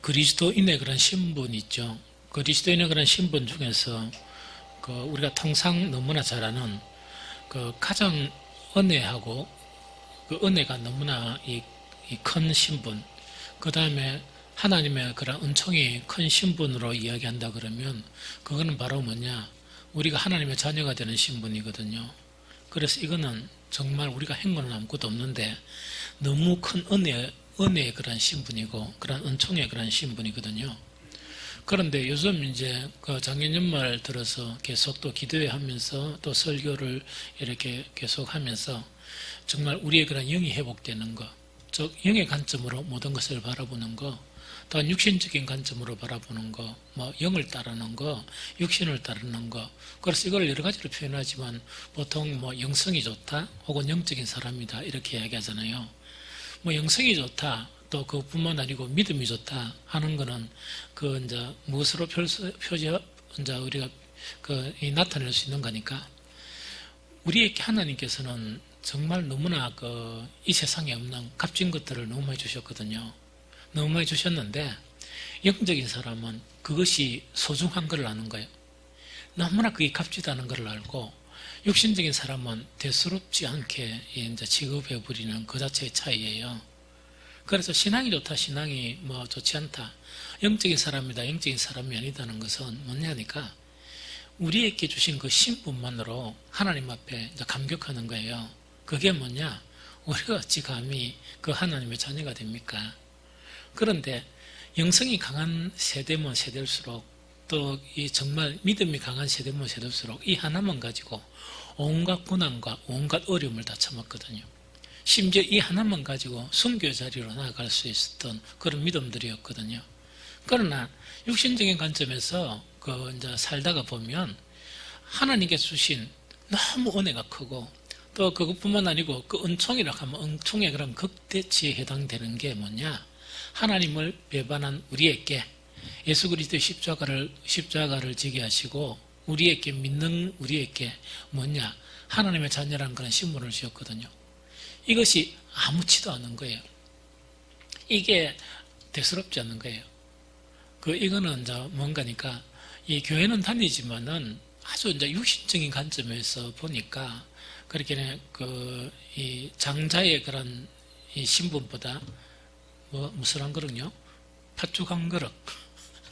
그리스도인의 그런 신분 있죠. 그리스도인의 그런 신분 중에서 우리가 통상 너무나 잘 아는 가장 은혜하고 그 은혜가 너무나 이 큰 신분, 그 다음에 하나님의 그런 은총이 큰 신분으로 이야기한다 그러면 그거는 바로 뭐냐? 우리가 하나님의 자녀가 되는 신분이거든요. 그래서 이거는 정말 우리가 행거는 아무것도 없는데 너무 큰 은혜의 그런 신분이고 그런 은총의 그런 신분이거든요. 그런데 요즘 이제 작년 연말 들어서 계속 또 기도회 하면서 또 설교를 이렇게 계속 하면서 정말 우리의 그런 영이 회복되는 것, 즉 영의 관점으로 모든 것을 바라보는 것, 또한 육신적인 관점으로 바라보는 것, 영을 따르는 것, 육신을 따르는 것. 그래서 이걸 여러 가지로 표현하지만 보통 영성이 좋다, 혹은 영적인 사람이다 이렇게 이야기하잖아요. 영성이 좋다, 또 그뿐만 아니고 믿음이 좋다 하는 거는 이제 무엇으로 이제 우리가 나타낼 수 있는 거니까 우리에게 하나님께서는 정말 너무나 이 세상에 없는 값진 것들을 너무 많이 주셨거든요. 너무 많이 주셨는데 영적인 사람은 그것이 소중한 걸 아는 거예요. 너무나 그게 값지다는 걸 알고 육신적인 사람은 대수롭지 않게 이제 취급해버리는 그 자체의 차이예요. 그래서 신앙이 좋다, 신앙이 좋지 않다, 영적인 사람이다, 영적인 사람이 아니다는 것은 뭐냐니까 우리에게 주신 그 신분만으로 하나님 앞에 이제 감격하는 거예요. 그게 뭐냐? 우리가 어찌 감히 그 하나님의 자녀가 됩니까? 그런데 영성이 강한 세대면 세대일수록 또 이 정말 믿음이 강한 세대면 세대일수록 이 하나만 가지고 온갖 고난과 온갖 어려움을 다 참았거든요. 심지어 이 하나만 가지고 순교 자리로 나아갈 수 있었던 그런 믿음들이었거든요. 그러나 육신적인 관점에서 이제 살다가 보면 하나님께 주신 너무 은혜가 크고 또 그것뿐만 아니고 그 은총이라고 하면 은총의 그런 극대치에 해당되는 게 뭐냐? 하나님을 배반한 우리에게 예수 그리스도의 십자가를 지게 하시고 우리에게 믿는 우리에게 뭐냐? 하나님의 자녀라는 그런 신분을 주셨거든요. 이것이 아무치도 않은 거예요. 이게 대수롭지 않은 거예요. 이거는 이제 뭔가니까 이 교회는 다니지만은 아주 이제 육신적인 관점에서 보니까 그렇게 이 장자의 그런 이 신분보다 무슨 한 그릇요? 팥죽 한 그릇.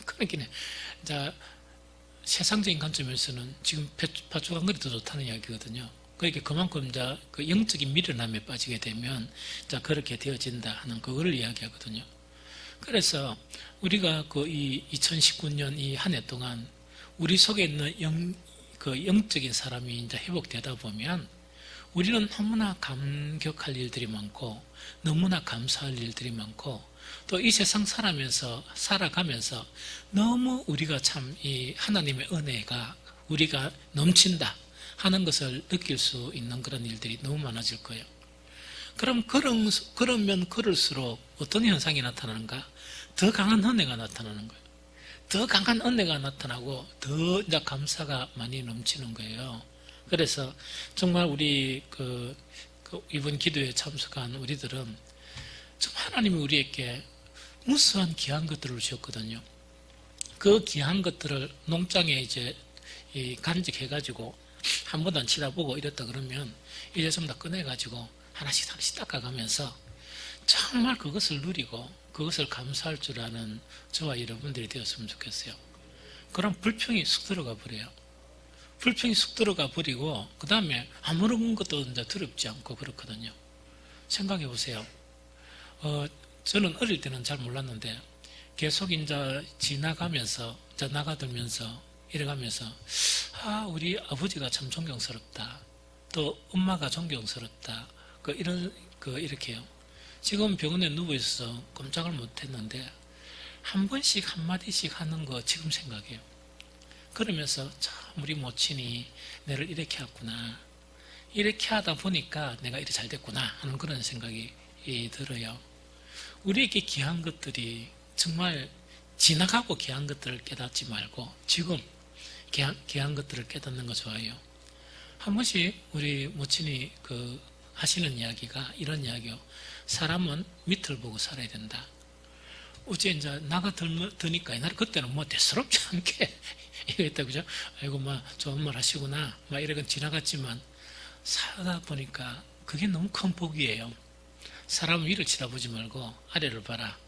그러니까 이제 세상적인 관점에서는 지금 팥죽 한 그릇이 더 좋다는 이야기거든요. 그러니까 그만큼 이제 그 영적인 미련함에 빠지게 되면 이제 그렇게 되어진다 하는 그걸 이야기하거든요. 그래서 우리가 이 2019년 이 한 해 동안 우리 속에 있는 영적인 사람이 이제 회복되다 보면 우리는 너무나 감격할 일들이 많고 너무나 감사할 일들이 많고 또 이 세상 살아가면서 너무 우리가 참 이 하나님의 은혜가 우리가 넘친다 하는 것을 느낄 수 있는 그런 일들이 너무 많아질 거예요. 그러면 그럴수록 어떤 현상이 나타나는가? 더 강한 은혜가 나타나는 거예요. 더 강한 은혜가 나타나고 더 이제 감사가 많이 넘치는 거예요. 그래서 정말 우리 이번 기도에 참석한 우리들은 정말 하나님이 우리에게 무수한 귀한 것들을 주셨거든요. 그 귀한 것들을 농장에 이제 간직해가지고 한 번도 안 치다보고 이랬다 그러면 이제 좀 다 꺼내가지고 하나씩 닦아가면서 정말 그것을 누리고 그것을 감사할 줄 아는 저와 여러분들이 되었으면 좋겠어요. 그럼 불평이 쑥 들어가 버려요. 불평이 쑥 들어가 버리고 그 다음에 아무런 것도 이제 두렵지 않고 그렇거든요. 생각해 보세요. 저는 어릴 때는 잘 몰랐는데 계속 이제 지나가면서 이제 나가들면서 이래가면서 우리 아버지가 참 존경스럽다. 또 엄마가 존경스럽다. 이렇게요. 지금 병원에 누워있어서 꼼짝을 못했는데 한 번씩 한마디씩 하는 거 지금 생각해요. 그러면서 참 우리 모친이 내를 이렇게 했구나. 이렇게 하다 보니까 내가 이렇게 잘 됐구나 하는 그런 생각이 들어요. 우리에게 귀한 것들이 정말 지나가고 귀한 것들을 깨닫지 말고 지금 귀한 것들을 깨닫는 거 좋아요. 한 번씩 우리 모친이 하시는 이야기가 이런 이야기요. 사람은 밑을 보고 살아야 된다. 어째 이제 나가 드니까 옛날에 그때는 뭐 대수롭지 않게 이랬다 그죠? 아이고 뭐 좋은 말 하시구나 막 이러건 지나갔지만 살다 보니까 그게 너무 큰 복이에요. 사람 위를 쳐다보지 말고 아래를 봐라.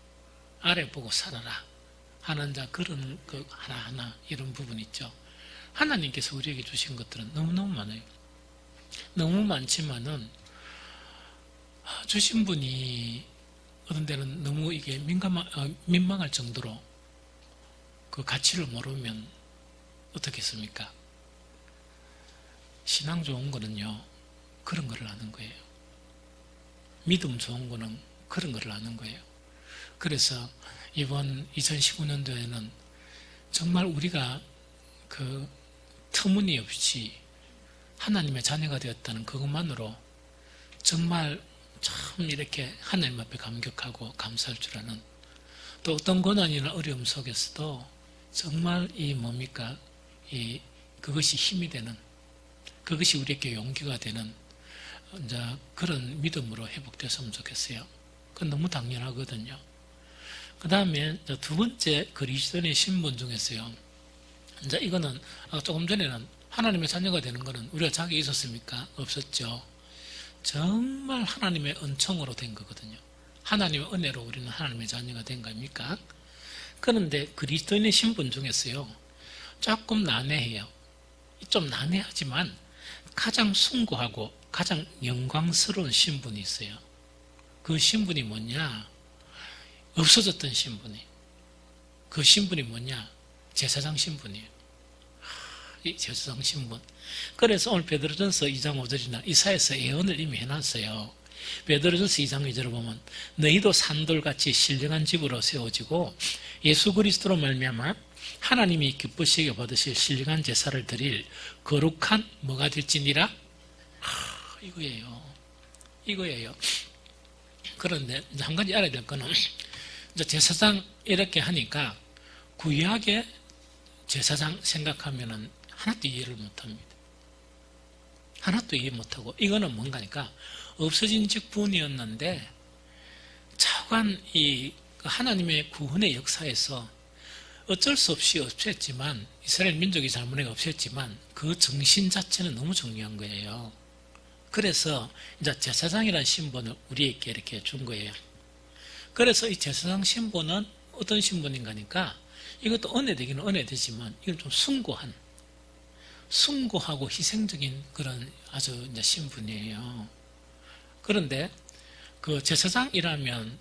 아래 보고 살아라 하는 자 그런 그 하나하나 이런 부분 있죠. 하나님께서 우리에게 주신 것들은 너무너무 많아요. 너무 많지만은 주신 분이 어떤 데는 너무 이게 민망할 정도로 그 가치를 모르면 어떻겠습니까? 신앙 좋은 거는요, 그런 거를 아는 거예요. 믿음 좋은 거는 그런 거를 아는 거예요. 그래서 이번 2019년도에는 정말 우리가 그 터무니없이 하나님의 자녀가 되었다는 그것만으로 정말 참 이렇게 하나님 앞에 감격하고 감사할 줄 아는, 또 어떤 고난이나 어려움 속에서도 정말 이 뭡니까? 그것이 힘이 되는, 그것이 우리에게 용기가 되는 이제 그런 믿음으로 회복됐으면 좋겠어요. 그건 너무 당연하거든요. 그 다음에 두 번째 그리스도인의 신분 중에서요. 이제 이거는 조금 전에는 하나님의 자녀가 되는 거는 우리가 자격이 있었습니까? 없었죠. 정말 하나님의 은총으로 된 거거든요. 하나님의 은혜로 우리는 하나님의 자녀가 된 겁니까? 그런데 그리스도인의 신분 중에서요. 조금 난해해요. 좀 난해하지만 가장 숭고하고 가장 영광스러운 신분이 있어요. 그 신분이 뭐냐? 없어졌던 신분이. 그 신분이 뭐냐? 제사장 신분이에요. 이 제사장 신분. 그래서 오늘 베드로전서 2장 5절이나 이사야서 예언을 이미 해놨어요. 베드로전서 2장 2절을 보면 너희도 산돌같이 신령한 집으로 세워지고 예수 그리스도로 말미암아 하나님이 기쁘시게 받으실 신령한 제사를 드릴 거룩한 뭐가 될지니라? 이거예요. 그런데 한 가지 알아야 될 거는 이제 제사장 이렇게 하니까 구약의 제사장 생각하면은 하나도 이해를 못합니다. 하나도 이해 못하고 이거는 뭔가니까 없어진 직분이었는데 차관 이 하나님의 구원의 역사에서 어쩔 수 없이 없앴지만 이스라엘 민족이 잘못해가 없앴지만 그 정신 자체는 너무 중요한 거예요. 그래서 이제 제사장이라는 신분을 우리에게 이렇게 준 거예요. 그래서 이 제사장 신분은 어떤 신분인가니까 이것도 은혜되기는 은혜되지만 이건 좀 숭고하고 희생적인 그런 아주 이제 신분이에요. 그런데 그 제사장이라면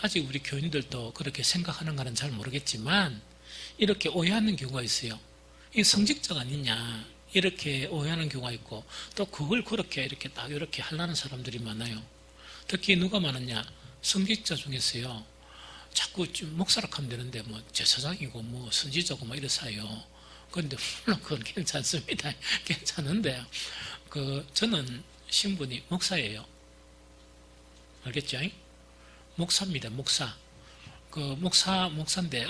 아직 우리 교인들도 그렇게 생각하는가는 잘 모르겠지만 이렇게 오해하는 경우가 있어요. 이 성직자가 아니냐 이렇게 오해하는 경우가 있고 또 그걸 그렇게 이렇게 딱 이렇게 하려는 사람들이 많아요. 특히 누가 많으냐? 성직자 중에서요. 자꾸 목사라 하면 되는데 뭐 제사장이고 뭐 선지자고 뭐 이래서요. 그런데 물론 그건 괜찮습니다. 괜찮은데 저는 신분이 목사예요. 알겠죠? 목사입니다. 목사. 목사인데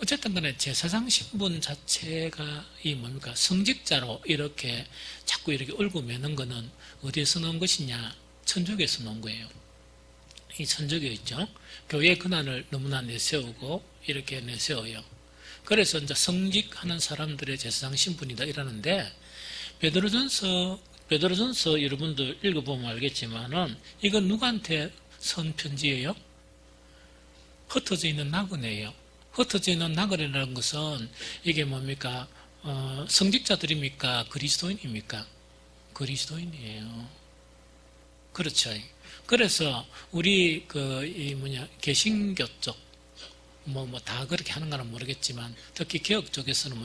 어쨌든 간에 제사장 신분 자체가 뭡니까? 성직자로 이렇게 자꾸 이렇게 얼굴 매는 거는 어디에서 나온 것이냐? 천주교에서 나온 거예요. 이 천주교 있죠? 교회 근한을 너무나 내세우고 이렇게 내세워요. 그래서 이제 성직하는 사람들의 제사장 신분이다 이러는데 베드로전서 여러분들 읽어보면 알겠지만은 이건 누구한테 선 편지예요? 흩어져 있는 나그네예요. 흩어져 있는 나그네라는 것은 이게 뭡니까? 성직자들입니까? 그리스도인입니까? 그리스도인이에요. 그렇죠. 그래서 우리 개신교 쪽 다 그렇게 하는가는 모르겠지만 특히 개혁 쪽에서는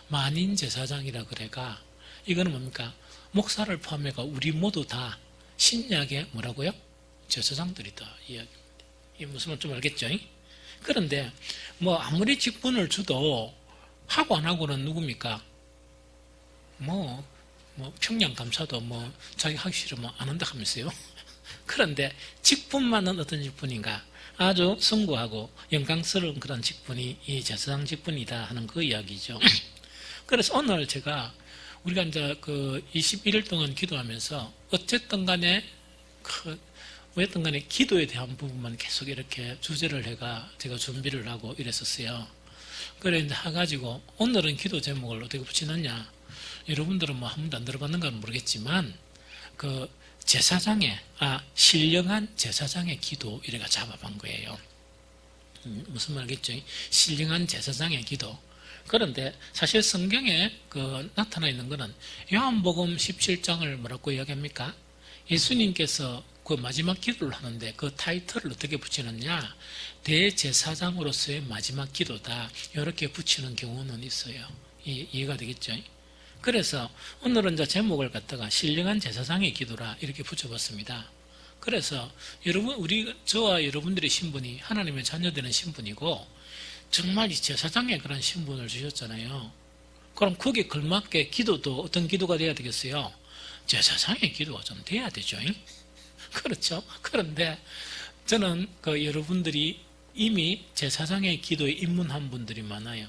만인 제사장이라 그래가 이거는 뭡니까? 목사를 포함해가 우리 모두 다 신약의 뭐라고요? 제사장들이다 이야기입니다. 이 무슨 말 좀 알겠죠? 그런데 아무리 직분을 줘도 하고 안 하고는 누굽니까? 평양감사도 자기 하기 싫으면 안 한다 하면서요. 그런데 직분만은 어떤 직분인가? 아주 숭고하고 영광스러운 그런 직분이 이 제사장 직분이다 하는 그 이야기죠. 그래서 오늘 우리가 이제 21일 동안 기도하면서 어쨌든 간에 어쨌든 간에 기도에 대한 부분만 계속 이렇게 주제를 해가 제가 준비를 하고 이랬었어요. 그래 이제 해가지고 오늘은 기도 제목을 어떻게 붙이느냐, 여러분들은 뭐 한 번도 안 들어봤는가는 모르겠지만 그 제사장의 신령한 제사장의 기도 이래가 잡아본 거예요. 무슨 말이겠죠? 신령한 제사장의 기도. 그런데 사실 성경에 나타나 있는 것은 요한복음 17장을 뭐라고 이야기합니까? 예수님께서 그 마지막 기도를 하는데 그 타이틀을 어떻게 붙이느냐, 대제사장으로서의 마지막 기도다, 이렇게 붙이는 경우는 있어요. 이해가 되겠죠? 그래서 오늘은 이제 제목을 갖다가 신령한 제사장의 기도라 이렇게 붙여봤습니다. 그래서 저와 여러분들의 신분이 하나님의 자녀되는 신분이고, 정말 이 제사장의 그런 신분을 주셨잖아요. 그럼 거기에 걸맞게 기도도 어떤 기도가 돼야 되겠어요? 제사장의 기도가 좀 돼야 되죠. 그렇죠? 그런데 저는 여러분들이 이미 제사장의 기도에 입문한 분들이 많아요.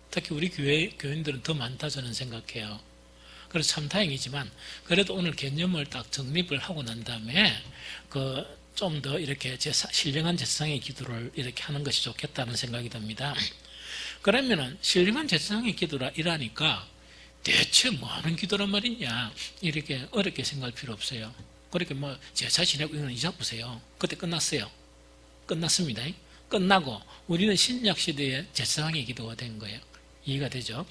특히 우리 교인들은 더 많다 저는 생각해요. 그래서 참 다행이지만, 그래도 오늘 개념을 딱 정립을 하고 난 다음에 좀 더 이렇게 신령한 제사장의 기도를 이렇게 하는 것이 좋겠다는 생각이 듭니다. 그러면은 신령한 제사장의 기도라 이라니까 대체 뭐 하는 기도란 말이냐, 이렇게 어렵게 생각할 필요 없어요. 그렇게 뭐 제사 지내고 이건 잊어보세요. 그때 끝났어요. 끝났습니다. 끝나고 우리는 신약 시대의 제사장의 기도가 된 거예요. 이해가 되죠?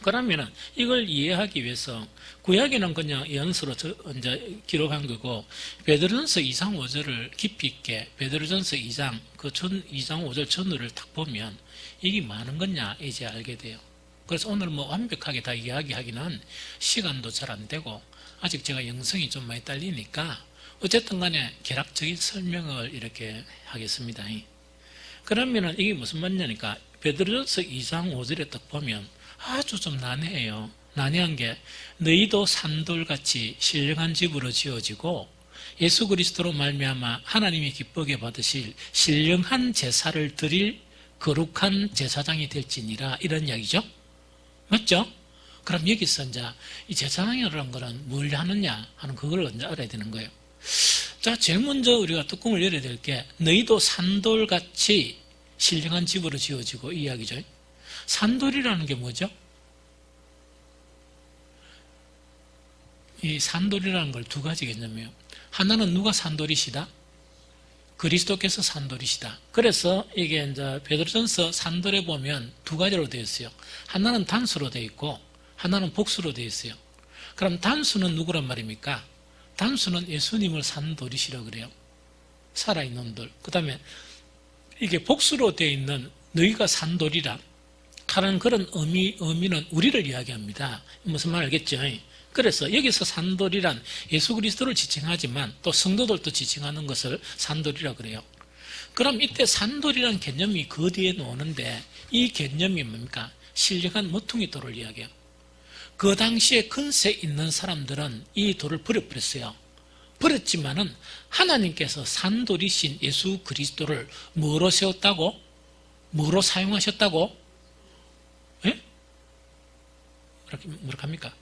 그러면은 이걸 이해하기 위해서 구약에는 그냥 연수로 이제 기록한 거고, 베드로전서 2장 5절을 깊이 있게 베드로전서 2장 2장 5절 전후를 딱 보면 이게 많은 거냐 이제 알게 돼요. 그래서 오늘 뭐 완벽하게 다 이야기하기는 시간도 잘 안 되고 아직 제가 영성이 좀 많이 딸리니까 어쨌든 간에 개략적인 설명을 이렇게 하겠습니다. 그러면은 이게 무슨 말이냐니까, 베드로전서 2장 5절에 딱 보면 아주 좀 난해해요. 난해한 게, 너희도 산돌같이 신령한 집으로 지어지고 예수 그리스도로 말미암아 하나님이 기쁘게 받으실 신령한 제사를 드릴 거룩한 제사장이 될지니라, 이런 이야기죠. 맞죠? 그럼 여기서 이제 이 제사장이라는 거는 뭘 하느냐 하는 그걸 이제 알아야 되는 거예요. 자, 제일 먼저 우리가 뚜껑을 열어야 될 게, 너희도 산돌같이 신령한 집으로 지어지고, 이 이야기죠. 산돌이라는 게 뭐죠? 이 산돌이라는 걸 두 가지 개념이에요. 하나는 누가 산돌이시다? 그리스도께서 산돌이시다. 그래서 이게 이제 베드로전서 산돌에 보면 두 가지로 되어 있어요. 하나는 단수로 되어 있고 하나는 복수로 되어 있어요. 그럼 단수는 누구란 말입니까? 단수는 예수님을 산돌이시라고 그래요. 살아있는 돌. 그 다음에 이게 복수로 되어 있는 너희가 산돌이라 하는 그런 의미는 우리를 이야기합니다. 무슨 말 알겠죠? 그래서 여기서 산돌이란 예수 그리스도를 지칭하지만 또 성도들도 지칭하는 것을 산돌이라고 그래요. 그럼 이때 산돌이란 개념이 그 뒤에 나오는데, 이 개념이 뭡니까? 신령한 모퉁이 돌을 이야기해요. 그 당시에 근세 있는 사람들은 이 돌을 버려버렸어요. 버렸지만은 하나님께서 산돌이신 예수 그리스도를 뭐로 세웠다고? 뭐로 사용하셨다고? 예? 뭐라 합니까?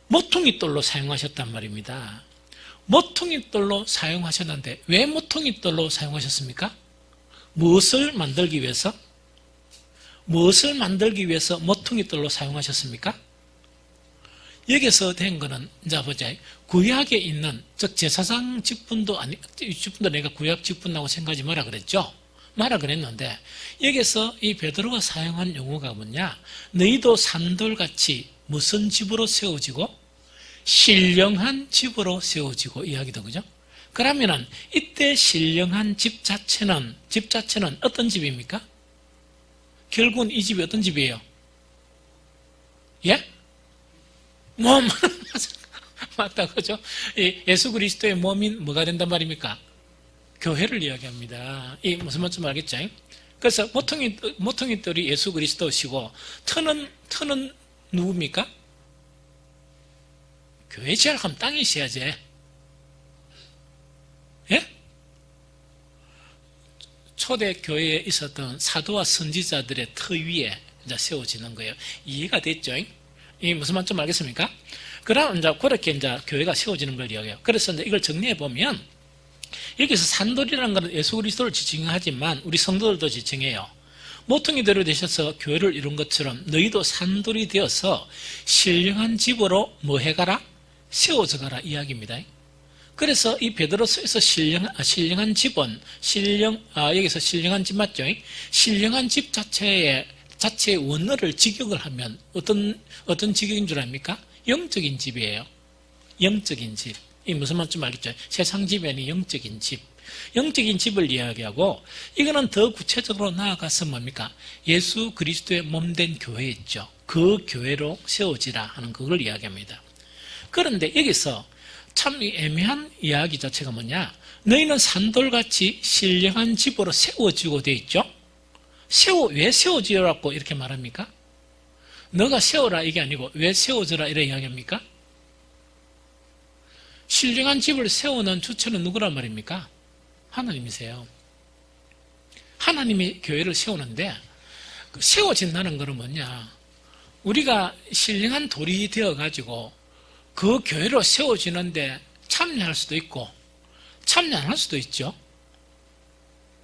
모퉁이돌로 사용하셨단 말입니다. 모퉁이돌로 사용하셨는데 왜 모퉁이돌로 사용하셨습니까? 무엇을 만들기 위해서? 무엇을 만들기 위해서 모퉁이돌로 사용하셨습니까? 여기서 된 거는 이제 보자. 구약에 있는, 즉 제사장 직분도 아니, 직분도 내가 구약 직분이라고 생각하지 마라 그랬죠. 마라 그랬는데 여기서 이 베드로가 사용한 용어가 뭐냐? 너희도 산돌같이 무슨 집으로 세워지고? 신령한 집으로 세워지고, 이야기도 그죠? 그러면은 이때 신령한 집 자체는 어떤 집입니까? 결국은 이 집이 어떤 집이에요? 예? 몸. 맞다, 그죠? 예수 그리스도의 몸인 뭐가 된단 말입니까? 교회를 이야기합니다. 이 무슨 말인지 알겠죠? 그래서 모퉁이돌이 예수 그리스도시고 터는 누굽니까? 교회 지하면 땅이 있어야지. 예? 초대 교회에 있었던 사도와 선지자들의 터 위에 이제 세워지는 거예요. 이해가 됐죠? 이 무슨 말인지 좀 알겠습니까? 그럼 이제 그렇게 이제 교회가 세워지는 걸 이야기해요. 그래서 이제 이걸 정리해 보면 여기서 산돌이라는 것은 예수 그리스도를 지칭하지만 우리 성도들도 지칭해요. 모퉁이 돌이 되셔서 교회를 이룬 것처럼 너희도 산돌이 되어서 신령한 집으로 뭐 해가라? 세워져 가라 이야기입니다. 그래서 이 베드로서에서 신령한 집은 여기서 신령한 집 맞죠? 신령한 집 자체의 원어를 직역을 하면 어떤 직역인 줄 압니까? 영적인 집이에요. 영적인 집. 이 무슨 말인지 알겠죠? 세상 집이 아닌 영적인 집. 영적인 집을 이야기하고, 이거는 더 구체적으로 나아가서 뭡니까? 예수 그리스도의 몸된 교회 있죠. 그 교회로 세워지라 하는 그걸 이야기합니다. 그런데 여기서 참 애매한 이야기 자체가 뭐냐? 너희는 산돌같이 신령한 집으로 세워지고 돼 있죠? 왜 세워지라고 이렇게 말합니까? 너가 세워라 이게 아니고 왜 세워져라 이렇게 이야기합니까? 신령한 집을 세우는 주체는 누구란 말입니까? 하나님이세요. 하나님이 교회를 세우는데 세워진다는 것은 뭐냐? 우리가 신령한 돌이 되어가지고 그 교회로 세워지는데 참여할 수도 있고 참여 안 할 수도 있죠.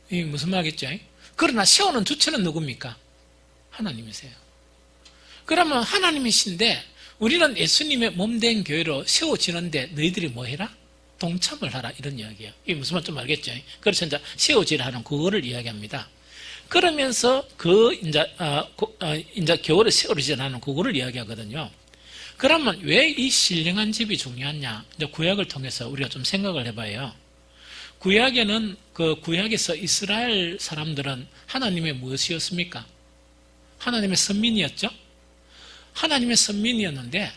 이게 무슨 말이겠죠? 그러나 세우는 주체는 누굽니까? 하나님이세요. 그러면 하나님이신데 우리는 예수님의 몸된 교회로 세워지는데 너희들이 뭐 해라? 동참을 하라 이런 이야기예요. 이게 무슨 말인지 알겠죠? 그래서 이제 세워지라 하는 그거를 이야기합니다. 그러면서 이제 교회를 세워지라는 그거를 이야기하거든요. 그러면 왜 이 신령한 집이 중요하냐? 이제 구약을 통해서 우리가 좀 생각을 해봐요. 구약에서 이스라엘 사람들은 하나님의 무엇이었습니까? 하나님의 선민이었죠? 하나님의 선민이었는데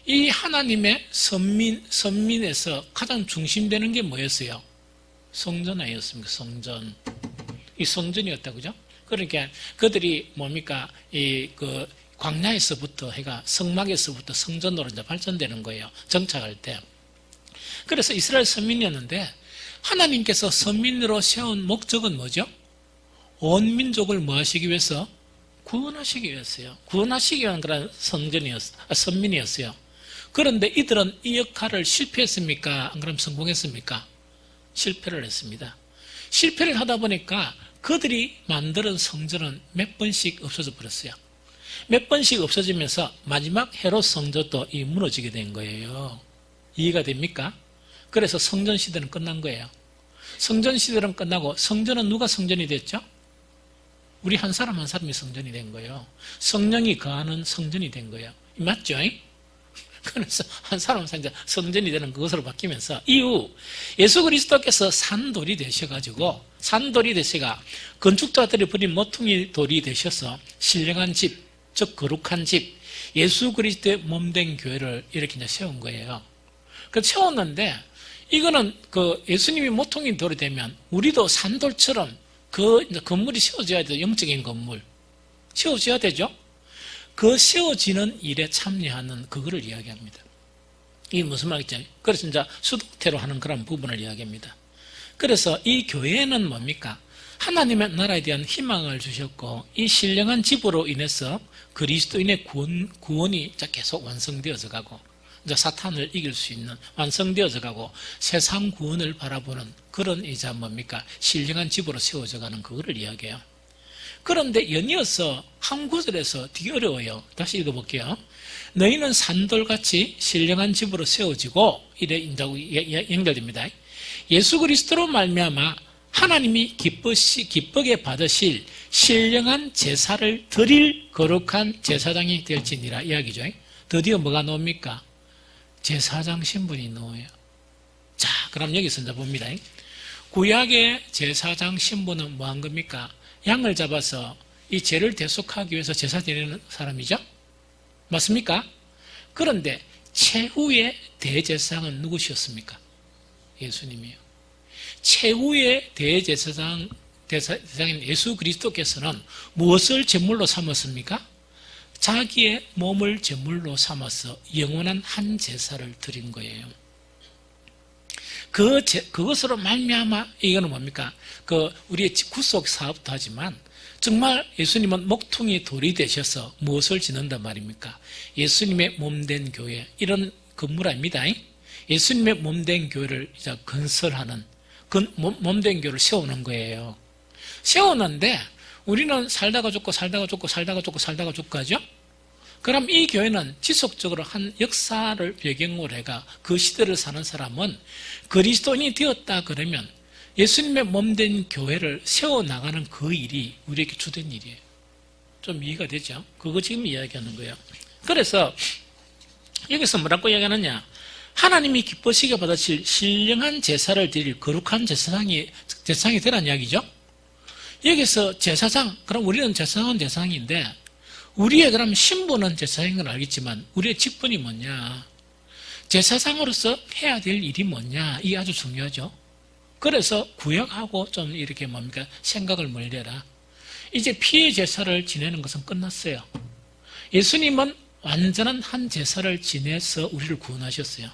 이 하나님의 선민에서 가장 중심되는 게 뭐였어요? 성전이었습니다. 성전. 이 성전이었다, 그죠? 그러니까 그들이 뭡니까? 광야에서부터 해가 성막에서부터 성전으로 이제 발전되는 거예요. 정착할 때. 그래서 이스라엘 선민이었는데 하나님께서 선민으로 세운 목적은 뭐죠? 온 민족을 뭐 하시기 위해서? 구원하시기 위해서요. 구원하시기 위한 그런 선민이었어요. 그런데 이들은 이 역할을 실패했습니까? 안 그러면 성공했습니까? 실패를 했습니다. 실패를 하다 보니까 그들이 만드는 성전은 몇 번씩 없어져 버렸어요. 몇 번씩 없어지면서 마지막 헤롯 성전도 무너지게 된 거예요. 이해가 됩니까? 그래서 성전 시대는 끝난 거예요. 성전 시대는 끝나고 성전은 누가 성전이 됐죠? 우리 한 사람 한 사람이 성전이 된 거예요. 성령이 거하는 성전이 된 거예요. 맞죠? 그래서 한 사람 한 사람 성전이 되는 그것으로 바뀌면서 이후 예수 그리스도께서 산돌이 되셔가지고 건축자들이 버린 모퉁이 돌이 되셔서 신령한 집, 즉 거룩한 집, 예수 그리스도의 몸된 교회를 이렇게 이제 세운 거예요. 그래서 세웠는데 이거는 예수님이 모퉁이 돌이 되면 우리도 산돌처럼 이제 건물이 세워져야 돼요. 영적인 건물. 세워져야 되죠? 그 세워지는 일에 참여하는 그거를 이야기합니다. 이게 무슨 말이죠? 그래서 이제 수도태로 하는 그런 부분을 이야기합니다. 그래서 이 교회는 뭡니까? 하나님의 나라에 대한 희망을 주셨고 이 신령한 집으로 인해서 그리스도인의 구원이 계속 완성되어져 가고 이제 사탄을 이길 수 있는 완성되어져 가고 세상 구원을 바라보는 그런 이제 뭡니까? 신령한 집으로 세워져 가는 그거를 이야기해요. 그런데 연이어서 한 구절에서 되게 어려워요. 다시 읽어볼게요. 너희는 산돌같이 신령한 집으로 세워지고 이래 연결됩니다. 예수 그리스도로 말미암아 하나님이 기쁘게 받으실 신령한 제사를 드릴 거룩한 제사장이 될지니라 이야기죠. 드디어 뭐가 나옵니까? 제사장 신분이 나와요. 자, 그럼 여기서 이제 봅니다. 구약의 제사장 신분은 뭐 한 겁니까? 양을 잡아서 이 죄를 대속하기 위해서 제사 드리는 사람이죠? 맞습니까? 그런데 최후의 대제사장은 누구셨습니까? 예수님이요. 최후의 대제사장인 예수 그리스도께서는 무엇을 제물로 삼았습니까? 자기의 몸을 제물로 삼아서 영원한 한 제사를 드린 거예요. 그것으로 말미암아 이거는 뭡니까? 우리의 구속 사업도 하지만 정말 예수님은 목퉁이 돌이 되셔서 무엇을 짓는단 말입니까? 예수님의 몸된 교회 이런 건물 아닙니다. 예수님의 몸된 교회를 이제 건설하는 그 몸된 교회를 세우는 거예요. 세우는데 우리는 살다가 죽고 살다가 죽고 살다가 죽고 살다가 죽고 하죠. 그럼 이 교회는 지속적으로 한 역사를 배경으로 해가 그 시대를 사는 사람은 그리스도인이 되었다 그러면 예수님의 몸된 교회를 세워나가는 그 일이 우리에게 주된 일이에요. 좀 이해가 되죠? 그거 지금 이야기하는 거예요. 그래서 여기서 뭐라고 이야기하느냐, 하나님이 기뻐시게 받으실 신령한 제사를 드릴 거룩한 제사장이 되란 이야기죠. 여기서 제사장, 그럼 우리는 제사장은 제사장인데 우리의 그럼 신분은 제사장인 건 알겠지만 우리의 직분이 뭐냐, 제사장으로서 해야 될 일이 뭐냐, 이게 아주 중요하죠. 그래서 구역하고 좀 이렇게 뭡니까, 생각을 멀려라. 이제 피의 제사를 지내는 것은 끝났어요. 예수님은 완전한 한 제사를 지내서 우리를 구원하셨어요.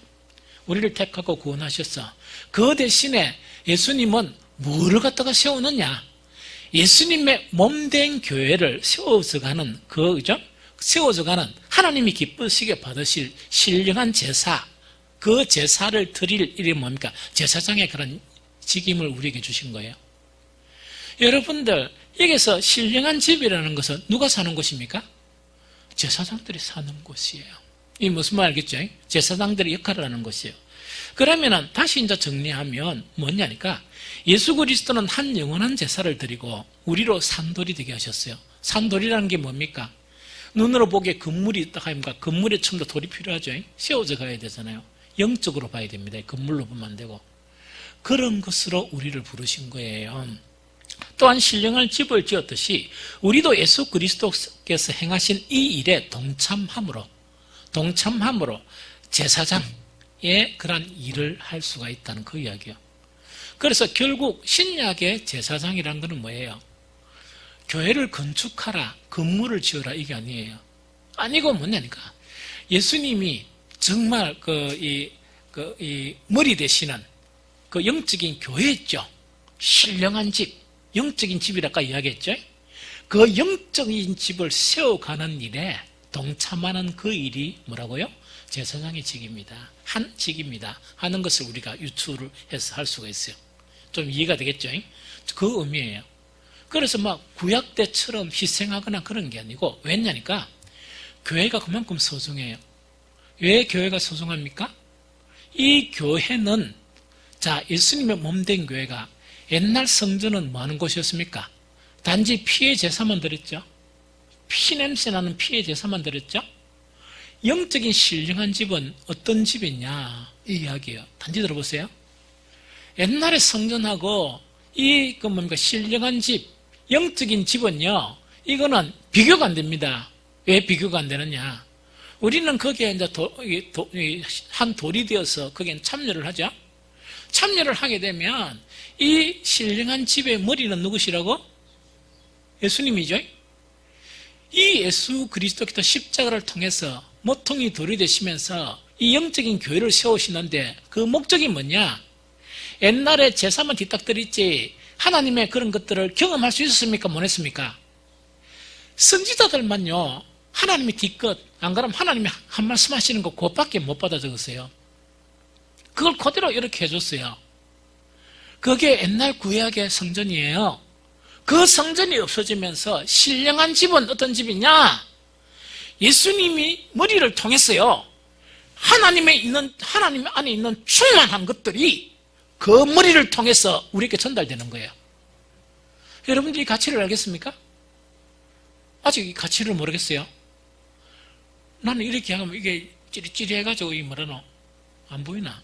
우리를 택하고 구원하셨어. 그 대신에 예수님은 뭐를 갖다가 세우느냐, 예수님의 몸된 교회를 세워져가는 그죠? 세워져가는 하나님이 기쁘시게 받으실 신령한 제사, 그 제사를 드릴 일이 뭡니까? 제사장의 그런 직임을 우리에게 주신 거예요. 여러분들, 여기서 신령한 집이라는 것은 누가 사는 곳입니까? 제사장들이 사는 곳이에요. 이 무슨 말 알겠죠? 제사장들의 역할을 하는 것이에요. 그러면은 다시 이제 정리하면 뭐냐니까, 예수 그리스도는 한 영원한 제사를 드리고 우리로 산돌이 되게 하셨어요. 산돌이라는 게 뭡니까? 눈으로 보기에 건물이 있다 하니까 건물에 처음부터 돌이 필요하죠. 세워져 가야 되잖아요. 영적으로 봐야 됩니다. 건물로 보면 안 되고. 그런 것으로 우리를 부르신 거예요. 또한 신령한 집을 지었듯이 우리도 예수 그리스도께서 행하신 이 일에 동참함으로 제사장의 그런 일을 할 수가 있다는 그 이야기예요. 그래서 결국 신약의 제사장이라는 것은 뭐예요? 교회를 건축하라, 건물을 지어라, 이게 아니에요. 아니고 뭐냐니까, 예수님이 정말 이 머리 되시는 그 영적인 교회였죠. 신령한 집, 영적인 집이라 아까 이야기했죠. 그 영적인 집을 세워가는 일에 동참하는 그 일이 뭐라고요? 제사장의 직입니다. 한 직입니다. 하는 것을 우리가 유추를 해서 할 수가 있어요. 좀 이해가 되겠죠? 그 의미예요. 그래서 막 구약 때처럼 희생하거나 그런 게 아니고, 왜냐니까 교회가 그만큼 소중해요. 왜 교회가 소중합니까? 이 교회는, 자, 예수님의 몸된 교회가 옛날 성전은 뭐 하는 곳이었습니까? 단지 피의 제사만 드렸죠. 피 냄새 나는 피의 제사만 드렸죠. 영적인 신령한 집은 어떤 집이냐, 이 이야기예요. 단지 들어보세요. 옛날의 성전하고 신령한 집, 영적인 집은요, 이거는 비교가 안 됩니다. 왜 비교가 안 되느냐? 우리는 거기에 이제 한 돌이 되어서 거기에 참여를 하죠. 참여를 하게 되면 이 신령한 집의 머리는 누구시라고? 예수님이죠. 이 예수 그리스도께서 십자가를 통해서 모퉁이 돌이 되시면서 이 영적인 교회를 세우시는데 그 목적이 뭐냐? 옛날에 제사만 뒤딱거렸지 하나님의 그런 것들을 경험할 수 있었습니까? 못 했습니까? 선지자들만요, 하나님의 뒤끝, 안 그러면 하나님이 한 말씀 하시는 거 그것밖에 못 받아 적었어요. 그걸 그대로 이렇게 해줬어요. 그게 옛날 구약의 성전이에요. 그 성전이 없어지면서 신령한 집은 어떤 집이냐? 예수님이 머리를 통했어요. 하나님 안에 있는 충만한 것들이 그 머리를 통해서 우리에게 전달되는 거예요. 여러분들이 이 가치를 알겠습니까? 아직 이 가치를 모르겠어요. 나는 이렇게 하면 이게 찌릿찌릿해가지고 안 보이나?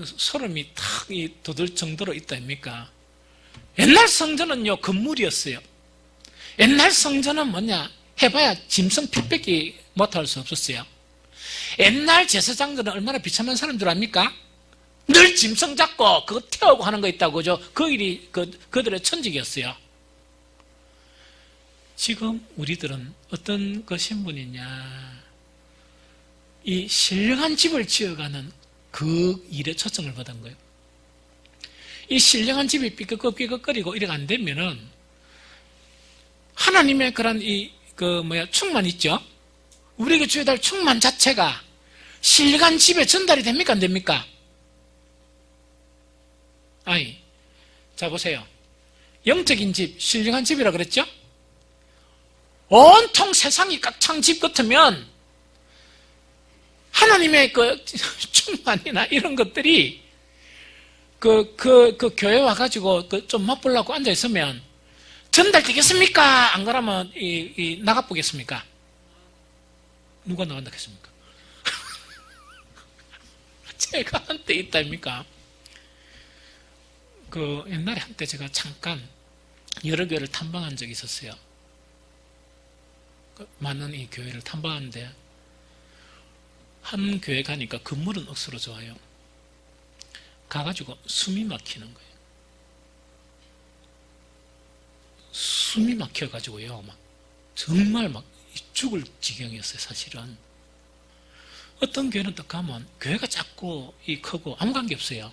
소름이 탁 돋을 정도로 있다 아닙니까? 옛날 성전은요, 건물이었어요. 옛날 성전은 뭐냐? 해봐야 짐승 핏밖에 못할 수 없었어요. 옛날 제사장들은 얼마나 비참한 사람들 압니까? 늘 짐승 잡고 그거 태우고 하는 거 있다고, 그죠? 그 일이 그들의 천직이었어요. 지금 우리들은 어떤 그 신분이냐? 이 신령한 집을 지어가는 그 일에 초청을 받은 거예요. 이 신령한 집이 삐걱삐걱거리고 이렇게 안 되면은 하나님의 그런 충만 있죠? 우리에게 주어야 될 충만 자체가 신령한 집에 전달이 됩니까? 안 됩니까? 아니, 자 보세요. 영적인 집, 신령한 집이라 그랬죠? 온통 세상이 꽉찬 집 같으면 하나님의 그 충만이나 이런 것들이 그 교회 와가지고 좀 맛보려고 앉아있으면 전달되겠습니까? 안 그러면 나가보겠습니까? 누가 나간다겠습니까? 제가 한때 있다입니까? 옛날에 한때 제가 잠깐 여러 교회를 탐방한 적이 있었어요. 많은 이 교회를 탐방하는데 한 교회 가니까 건물은 억수로 좋아요. 가가지고 숨이 막히는 거예요. 숨이 막혀가지고요. 정말 죽을 지경이었어요, 사실은. 어떤 교회는 또 가면 교회가 작고 크고 아무 관계 없어요.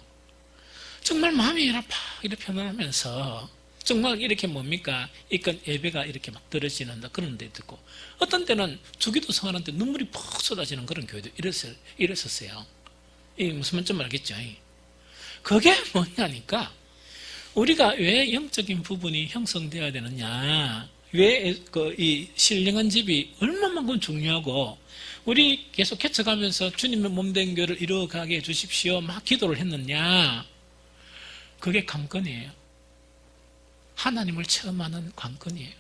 정말 마음이 이렇게 편안하면서 정말 이렇게 이건 예배가 이렇게 막 들어지는 그런 데 있고, 어떤 때는 주기도 성하는데 눈물이 푹 쏟아지는 그런 교회도 이랬었어요. 무슨 말인지 알겠죠? 그게 뭐냐니까, 우리가 왜 영적인 부분이 형성되어야 되느냐, 왜 이 신령한 집이 얼마만큼 중요하고, 우리 계속 개척하면서 주님의 몸된 교회를 이루어가게 해주십시오 막 기도를 했느냐, 그게 관건이에요. 하나님을 체험하는 관건이에요.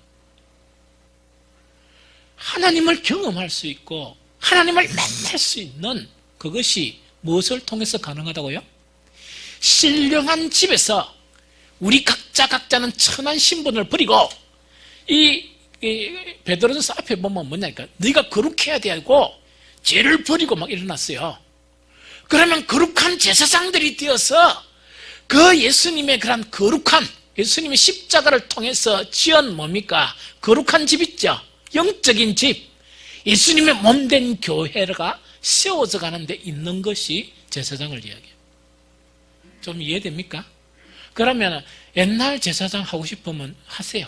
하나님을 경험할 수 있고 하나님을 만날 수 있는 그것이 무엇을 통해서 가능하다고요? 신령한 집에서 우리 각자는 천한 신분을 버리고, 이 베드로전서 앞에 보면 뭐냐니까, 네가 거룩해야 되고 죄를 버리고 막 일어났어요. 그러면 거룩한 제사장들이 되어서 그 예수님의 그런 거룩한, 예수님의 십자가를 통해서 지은 뭡니까? 거룩한 집 있죠? 영적인 집. 예수님의 몸된 교회가 세워져 가는데 있는 것이 제사장을 이야기해요. 좀 이해됩니까? 그러면 옛날 제사장 하고 싶으면 하세요.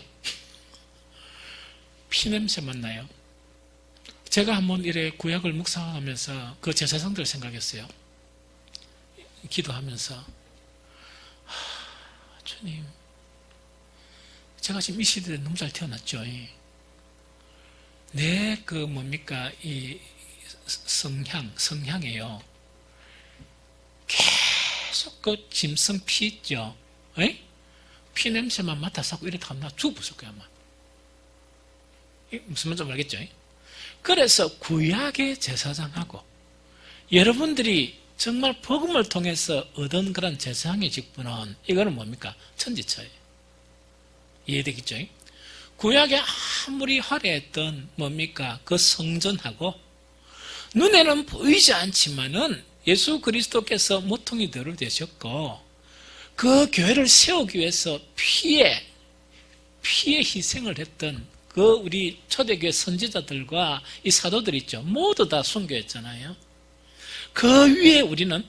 피냄새만 나요. 제가 한번 이래 구약을 묵상하면서 그 제사장들 생각했어요. 기도하면서, 주님, 제가 지금 이 시대에 너무 잘 태어났죠. 내 이 성향이에요. 계속 그 짐승 피 있죠. 피 냄새만 맡아서 이렇게 하면 나 죽어버릴 거야, 아마. 무슨 말인지 알겠죠? 그래서 구약의 제사장하고 여러분들이 정말 복음을 통해서 얻은 그런 제사장의 직분은 이거는 뭡니까? 천지차예요. 이해되겠죠? 구약에 아무리 화려했던 뭡니까? 그 성전하고 눈에는 보이지 않지만은 예수 그리스도께서 모퉁이 대로 되셨고, 그 교회를 세우기 위해서 피에 희생을 했던 그 우리 초대교회 선지자들과 이 사도들 있죠. 모두 다 순교했잖아요. 그 위에 우리는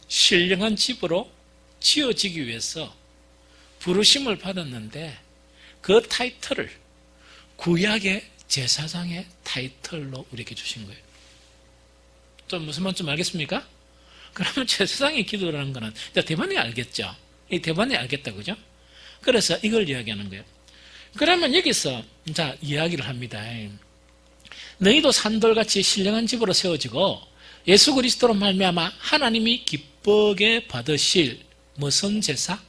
신령한 집으로 지어지기 위해서 부르심을 받았는데, 그 타이틀을 구약의 제사장의 타이틀로 우리에게 주신 거예요. 좀 무슨 말인지 알겠습니까? 그러면 제사장의 기도라는 거는 대반이 알겠죠? 이 대반이 알겠다, 그죠? 그래서 이걸 이야기하는 거예요. 그러면 여기서 자 이야기를 합니다. 너희도 산돌같이 신령한 집으로 세워지고 예수 그리스도로 말미암아 하나님이 기쁘게 받으실 무슨 제사?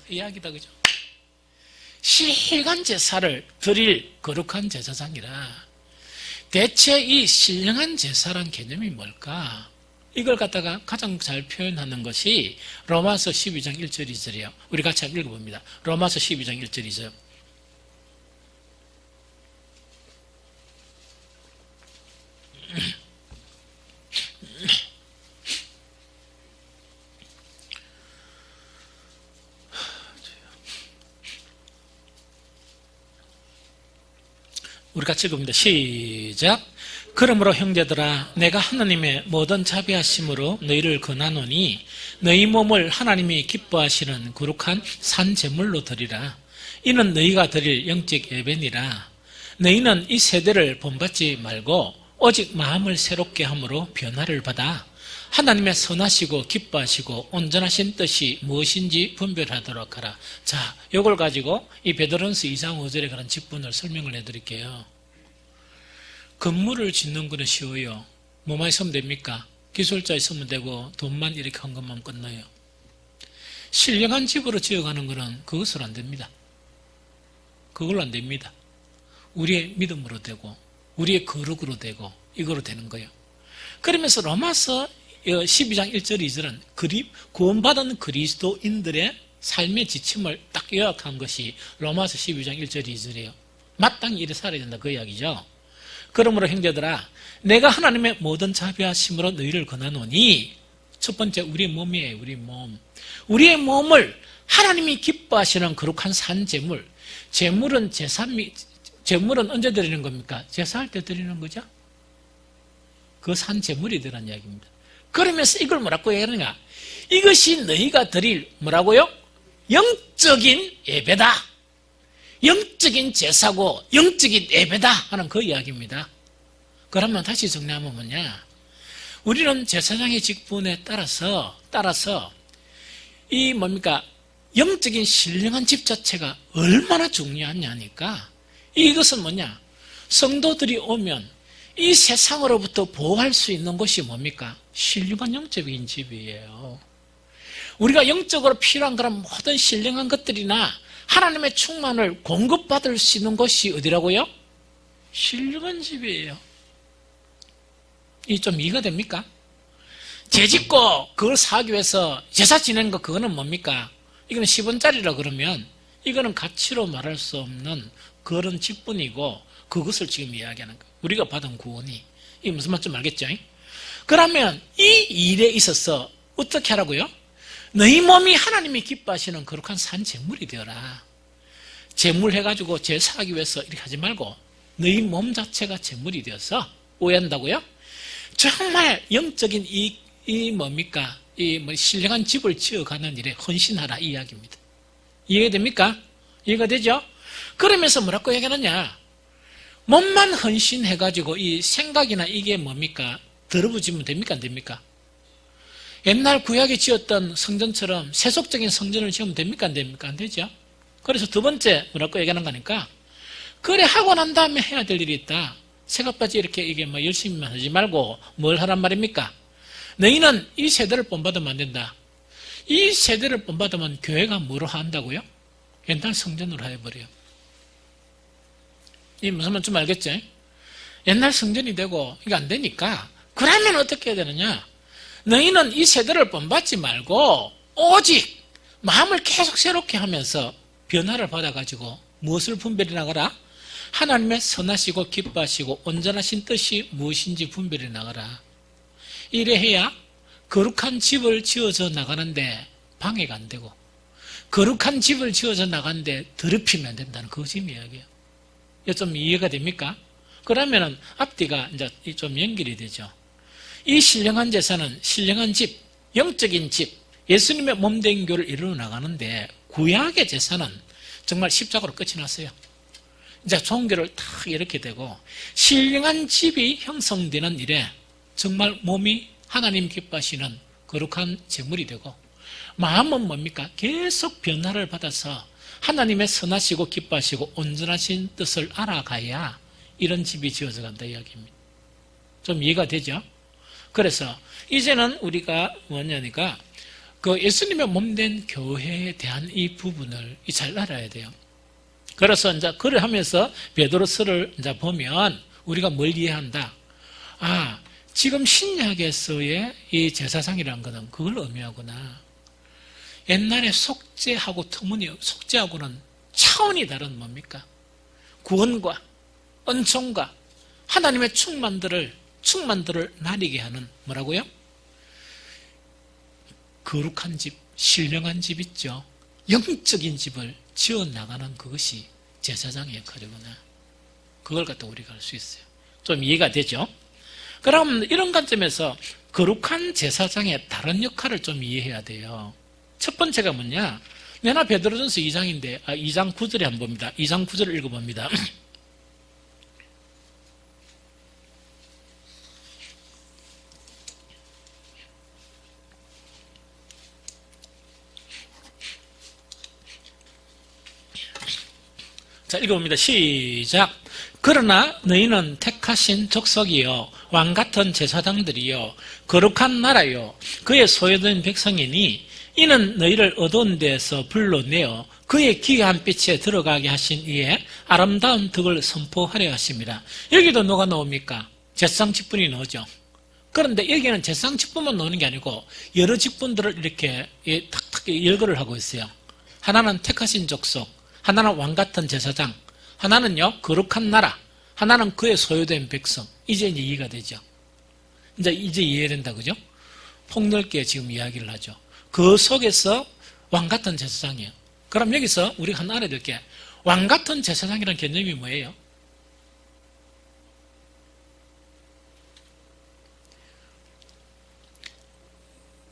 이야기다, 그죠? 신령한 제사를 드릴 거룩한 제사장이라. 대체 이 신령한 제사란 개념이 뭘까? 이걸 갖다가 가장 잘 표현하는 것이 로마서 12장 1절 2절이에요. 우리 같이 한번 읽어봅니다. 로마서 12장 1절 2절. 우리 같이 읽어봅니다. 시작. 그러므로 형제들아, 내가 하나님의 모든 자비하심으로 너희를 권하노니 너희 몸을 하나님이 기뻐하시는 거룩한 산 제물로 드리라. 이는 너희가 드릴 영적 예배니라. 너희는 이 세대를 본받지 말고 오직 마음을 새롭게 함으로 변화를 받아 하나님의 선하시고 기뻐하시고 온전하신 뜻이 무엇인지 분별하도록 하라. 자, 이걸 가지고 이 베드로전서 2장 5절에 관한 직분을 설명을 해드릴게요. 건물을 짓는 거는 쉬워요. 뭐만 있으면 됩니까? 기술자 있으면 되고 돈만 이렇게 헌금하면 끝나요. 신령한 집으로 지어가는 거는 그것으로 안 됩니다. 그걸로 안 됩니다. 우리의 믿음으로 되고 우리의 거룩으로 되고 이거로 되는 거예요. 그러면서 로마서 12장 1절 2절은 구원받은 그리스도인들의 삶의 지침을 딱 요약한 것이 로마서 12장 1절 2절이에요. 마땅히 이래 살아야 된다 그 이야기죠. 그러므로 형제들아 내가 하나님의 모든 자비하심으로 너희를 권하노니 첫 번째 우리의 몸이에요. 우리 몸. 우리의 몸을 하나님이 기뻐하시는 거룩한 산제물. 제물은 제물은 언제 드리는 겁니까? 제사할 때 드리는 거죠. 그 산제물이 되라는 이야기입니다. 그러면서 이걸 뭐라고 얘기하느냐? 이것이 너희가 드릴 뭐라고요? 영적인 예배다. 영적인 제사고 영적인 예배다 하는 그 이야기입니다. 그러면 다시 정리하면 뭐냐? 우리는 제사장의 직분에 따라서 이 뭡니까? 영적인 신령한 집 자체가 얼마나 중요하냐니까 이것은 뭐냐? 성도들이 오면 이 세상으로부터 보호할 수 있는 것이 뭡니까? 신령한 영적인 집이에요. 우리가 영적으로 필요한 그런 모든 신령한 것들이나 하나님의 충만을 공급받을 수 있는 것이 어디라고요? 신령한 집이에요. 이 좀 이해가 됩니까? 재짓고 그걸 사기 위해서 제사 지내는 거 그거는 뭡니까? 이거는 10원짜리라 그러면 이거는 가치로 말할 수 없는 그런 직분이고 그것을 지금 이야기하는 거예요. 우리가 받은 구원이. 이게 무슨 말인지 알겠죠? 그러면 이 일에 있어서 어떻게 하라고요? 너희 몸이 하나님이 기뻐하시는 거룩한 산제물이 되어라. 제물 해가지고 제사하기 위해서 이렇게 하지 말고 너희 몸 자체가 제물이 되어서 오해한다고요? 정말 영적인 이 뭡니까? 이 신령한 집을 지어가는 일에 헌신하라 이 이야기입니다. 이해가 됩니까? 이해가 되죠? 그러면서 뭐라고 얘기하느냐? 몸만 헌신해가지고 이 생각이나 이게 뭡니까? 더러워지면 됩니까? 안 됩니까? 옛날 구약에 지었던 성전처럼 세속적인 성전을 지으면 됩니까? 안 됩니까? 안 되죠? 그래서 두 번째 뭐라고 얘기하는 거니까 그래 하고 난 다음에 해야 될 일이 있다. 새벽까지 이렇게 이게 뭐 열심히만 하지 말고 뭘 하란 말입니까? 너희는 이 세대를 본받으면 안 된다. 이 세대를 본받으면 교회가 뭐로 한다고요? 옛날 성전으로 해버려요. 이 무슨 말인지 좀 알겠죠? 옛날 성전이 되고 이게 안 되니까 그러면 어떻게 해야 되느냐? 너희는 이 세대를 본받지 말고 오직 마음을 계속 새롭게 하면서 변화를 받아가지고 무엇을 분별해 나가라? 하나님의 선하시고 기뻐하시고 온전하신 뜻이 무엇인지 분별해 나가라. 이래 해야 거룩한 집을 지어져 나가는데 방해가 안 되고 거룩한 집을 지어져 나가는데 더럽히면 안 된다는 그 지금 이야기예요. 이거 좀 이해가 됩니까? 그러면은 앞뒤가 이제 좀 연결이 되죠. 이 신령한 제사는 신령한 집, 영적인 집, 예수님의 몸된 교를 이루어 나가는데 구약의 제사는 정말 십자가로 끝이 났어요. 이제 종교를 탁 이렇게 되고 신령한 집이 형성되는 일에 정말 몸이 하나님 기뻐하시는 거룩한 제물이 되고 마음은 뭡니까? 계속 변화를 받아서 하나님의 선하시고 기뻐하시고 온전하신 뜻을 알아가야 이런 집이 지어져 간다 이야기입니다. 좀 이해가 되죠? 그래서 이제는 우리가 뭐냐니까 그 예수님의 몸된 교회에 대한 이 부분을 잘 알아야 돼요. 그래서 이제 글을 하면서 베드로서를 이제 보면 우리가 뭘 이해한다? 아, 지금 신약에서의 이 제사상이라는 것은 그걸 의미하구나. 옛날에 속죄하고 속죄하고는 차원이 다른 뭡니까? 구원과 은총과 하나님의 충만들을 나리게 하는 뭐라고요? 거룩한 집, 신령한 집 있죠. 영적인 집을 지어나가는 그것이 제사장의 역할이구나. 그걸 갖다 우리가 알 수 있어요. 좀 이해가 되죠? 그럼 이런 관점에서 거룩한 제사장의 다른 역할을 좀 이해해야 돼요. 첫 번째가 뭐냐? 내나 베드로전서 2장인데 2장 9절에 한번 봅니다. 2장 9절을 읽어봅니다. 자, 읽어봅니다. 시작. 그러나 너희는 택하신 족속이요 왕같은 제사장들이요 거룩한 나라요 그의 소유된 백성이니 이는 너희를 어두운 데에서 불러내어 그의 기이한 빛에 들어가게 하신 이에 아름다운 덕을 선포하려 하십니다. 여기도 누가 나옵니까? 제사장 직분이 나오죠. 그런데 여기는 제사장 직분만 나오는 게 아니고 여러 직분들을 이렇게 탁탁 열거를 하고 있어요. 하나는 택하신 족속, 하나는 왕같은 제사장, 하나는요 거룩한 나라, 하나는 그의 소유된 백성. 이제 이해가 되죠. 이제 이해된다, 그죠? 폭넓게 지금 이야기를 하죠. 그 속에서 왕같은 제사장이에요. 그럼 여기서 우리가 하나 알아야 될 게 왕같은 제사장이라는 개념이 뭐예요?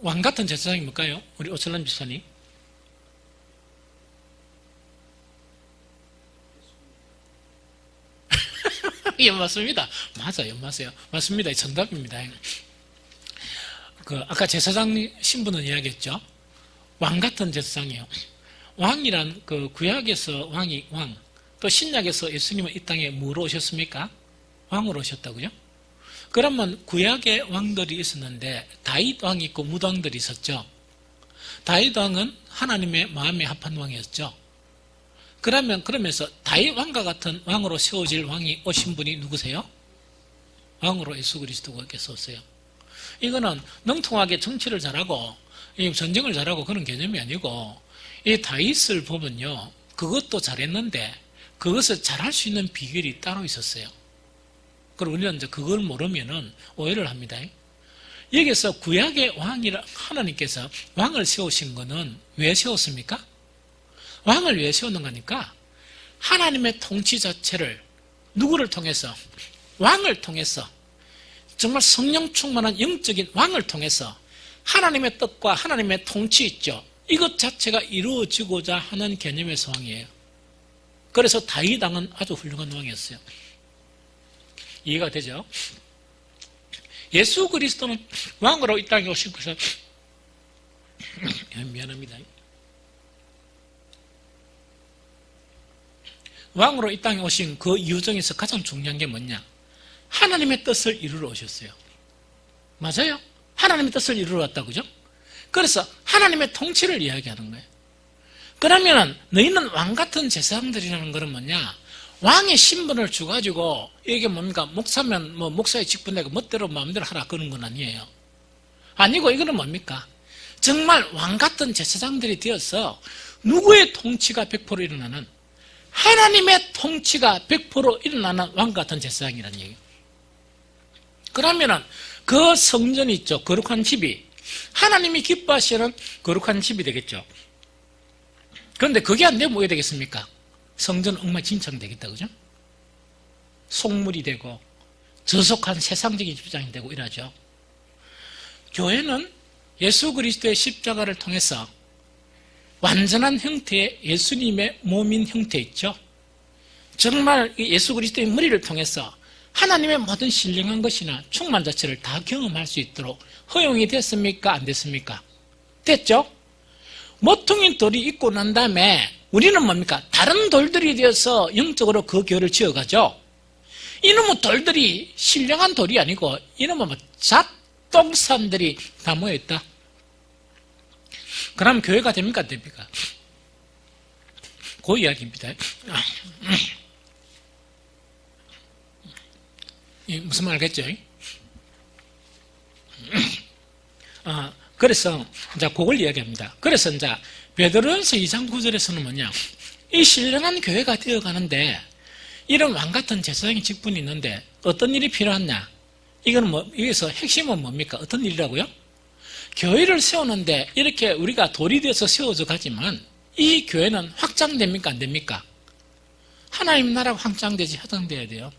왕같은 제사장이 뭘까요? 우리 오철란 집사님. 예, 맞습니다. 맞아요. 맞습니다. 정답입니다. 아까 제사장 신분은 이야기했죠. 왕 같은 제사장이에요. 왕이란 구약에서 왕, 또 신약에서 예수님은 이 땅에 뭐로 오셨습니까? 왕으로 오셨다고요? 그러면 구약에 왕들이 있었는데 다윗 왕이 있고 무당들이 있었죠. 다윗 왕은 하나님의 마음에 합한 왕이었죠. 그러면서 다윗 왕과 같은 왕으로 세워질 왕이 오신 분이 누구세요? 왕으로 예수 그리스도께서 오세요. 이거는 능통하게 정치를 잘하고 전쟁을 잘하고 그런 개념이 아니고 이 다윗을 보면요. 그것도 잘했는데 그것을 잘할 수 있는 비결이 따로 있었어요. 그럼 우리는 이제 그걸 모르면은 오해를 합니다. 여기서 구약의 왕이라 하나님께서 왕을 세우신 거는 왜 세웠습니까? 왕을 왜 세우는 거니까 하나님의 통치 자체를 누구를 통해서? 왕을 통해서 정말 성령 충만한 영적인 왕을 통해서 하나님의 뜻과 하나님의 통치 있죠. 이것 자체가 이루어지고자 하는 개념에서 왕이에요. 그래서 다윗 왕은 아주 훌륭한 왕이었어요. 이해가 되죠? 예수 그리스도는 왕으로 이 땅에 오신 것은 미안합니다. 왕으로 이 땅에 오신 그 이유 중에서 가장 중요한 게 뭐냐? 하나님의 뜻을 이루러 오셨어요. 맞아요? 하나님의 뜻을 이루러 왔다, 그죠? 그래서 하나님의 통치를 이야기하는 거예요. 그러면 너희는 왕같은 제사장들이라는 것은 뭐냐? 왕의 신분을 주가지고 이게 뭡니까? 목사면 목사의 직분 내가 멋대로 마음대로 하라 그런 건 아니에요. 아니고 이거는 뭡니까? 정말 왕같은 제사장들이 되어서 누구의 통치가 100% 일어나는 하나님의 통치가 100% 일어나는 왕같은 제사장이라는 얘기예요. 그러면은 그 성전이 있죠. 거룩한 집이 하나님이 기뻐하시는 거룩한 집이 되겠죠. 그런데 그게 안 되면 뭐가 되겠습니까? 성전 엉망진창 되겠다, 그죠? 속물이 되고 저속한 세상적인 주장이 되고 이러죠. 교회는 예수 그리스도의 십자가를 통해서 완전한 형태의 예수님의 몸인 형태 있죠. 정말 예수 그리스도의 머리를 통해서 하나님의 모든 신령한 것이나 충만 자체를 다 경험할 수 있도록 허용이 됐습니까? 안 됐습니까? 됐죠? 모퉁이 돌이 있고 난 다음에 우리는 뭡니까? 다른 돌들이 되어서 영적으로 그 교회를 지어가죠. 이놈의 돌들이 신령한 돌이 아니고 이놈의 잣동산들이 다 모여있다. 그럼 교회가 됩니까? 안 됩니까? 그 이야기입니다. 무슨 말 알겠죠? 그래서 이제 그걸 이야기합니다. 그래서 이제 베드로전서 2장 9절에서는 뭐냐? 이 신령한 교회가 되어가는데 이런 왕같은 제사장의 직분이 있는데 어떤 일이 필요하냐? 이거는 여기서 핵심은 뭡니까? 어떤 일이라고요? 교회를 세우는데 이렇게 우리가 돌이 되어서 세워져 가지만 이 교회는 확장됩니까? 안 됩니까? 하나님 나라가 확장돼야 돼요.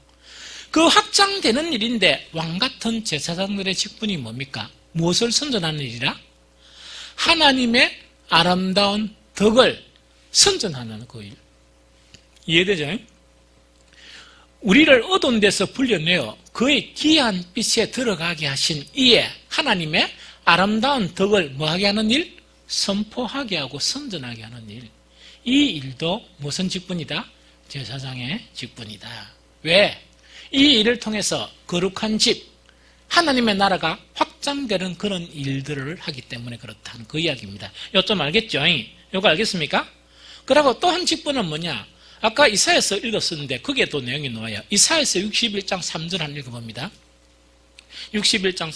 그 확장되는 일인데 왕같은 제사장들의 직분이 뭡니까? 무엇을 선전하는 일이라? 하나님의 아름다운 덕을 선전하는 그 일. 이해되죠? 우리를 어두운 데서 불려내어 그의 귀한 빛에 들어가게 하신 이에 하나님의 아름다운 덕을 뭐하게 하는 일? 선포하게 하고 선전하게 하는 일. 이 일도 무슨 직분이다? 제사장의 직분이다. 왜? 이 일을 통해서 거룩한 집, 하나님의 나라가 확장되는 그런 일들을 하기 때문에 그렇다는 그 이야기입니다. 이거 좀 알겠죠? 이거 알겠습니까? 그리고 또 한 직분은 뭐냐? 아까 이사야서 읽었었는데 거기에 또 내용이 나와요. 이사야서 61장 3절 한번 읽어봅니다. 61장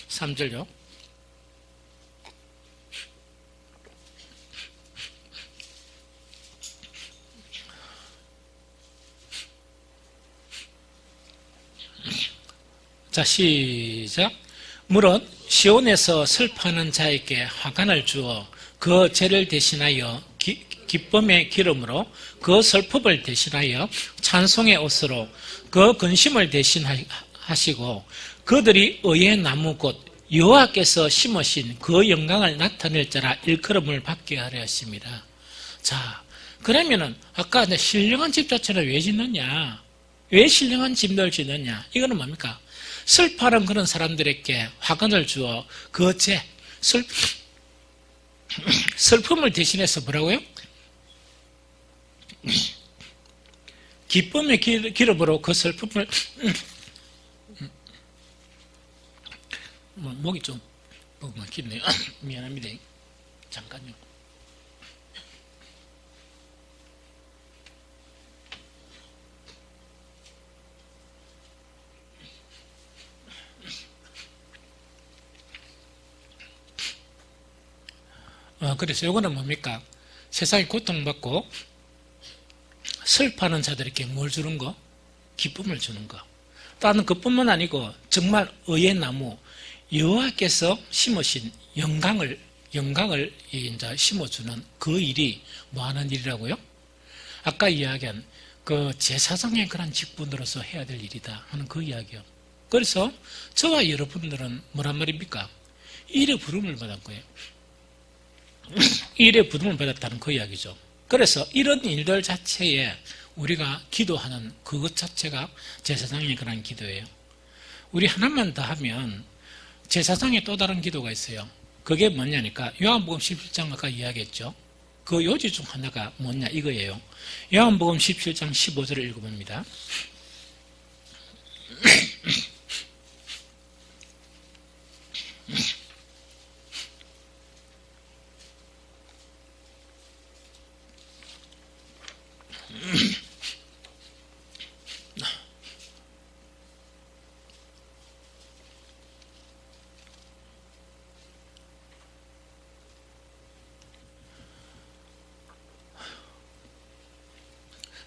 3절요. 자, 시작. 물은 시온에서 슬퍼하는 자에게 화관을 주어 그 죄를 대신하여 기쁨의 기름으로 그 슬픔을 대신하여 찬송의 옷으로 그 근심을 대신하시고 그들이 의의 나무 곧 여호와께서 심으신 그 영광을 나타낼 자라 일컬음을 받게 하려 하십니다. 자, 그러면은 아까 신령한 집 자체는 왜 짓느냐? 왜 신령한 집을 짓느냐? 이거는 뭡니까? 슬퍼하는 그런 사람들에게 화관을 주어 그 죄, 슬픔을 대신해서 뭐라고요? 기쁨의 기름으로 그 슬픔을 목이 좀 막히네요. 미안합니다. 잠깐요. 그래서 이거는 뭡니까? 세상이 고통받고 슬퍼하는 자들에게 뭘 주는 거? 기쁨을 주는 거. 또한 그뿐만 아니고 정말 의의 나무 여호와께서 심으신 영광을 이제 심어주는 그 일이 뭐 하는 일이라고요? 아까 이야기한 그 제사장의 그런 직분으로서 해야 될 일이다 하는 그 이야기요. 그래서 저와 여러분들은 뭐란 말입니까? 일의 부름을 받았고요. 일의 부름을 받았다는 그 이야기죠. 그래서 이런 일들 자체에 우리가 기도하는 그것 자체가 제사장의 그런 기도예요. 우리 하나만 더 하면 제사장의 또 다른 기도가 있어요. 그게 뭐냐니까 요한복음 17장 아까 이야기했죠. 그 요지 중 하나가 뭐냐 이거예요. 요한복음 17장 15절을 읽어봅니다.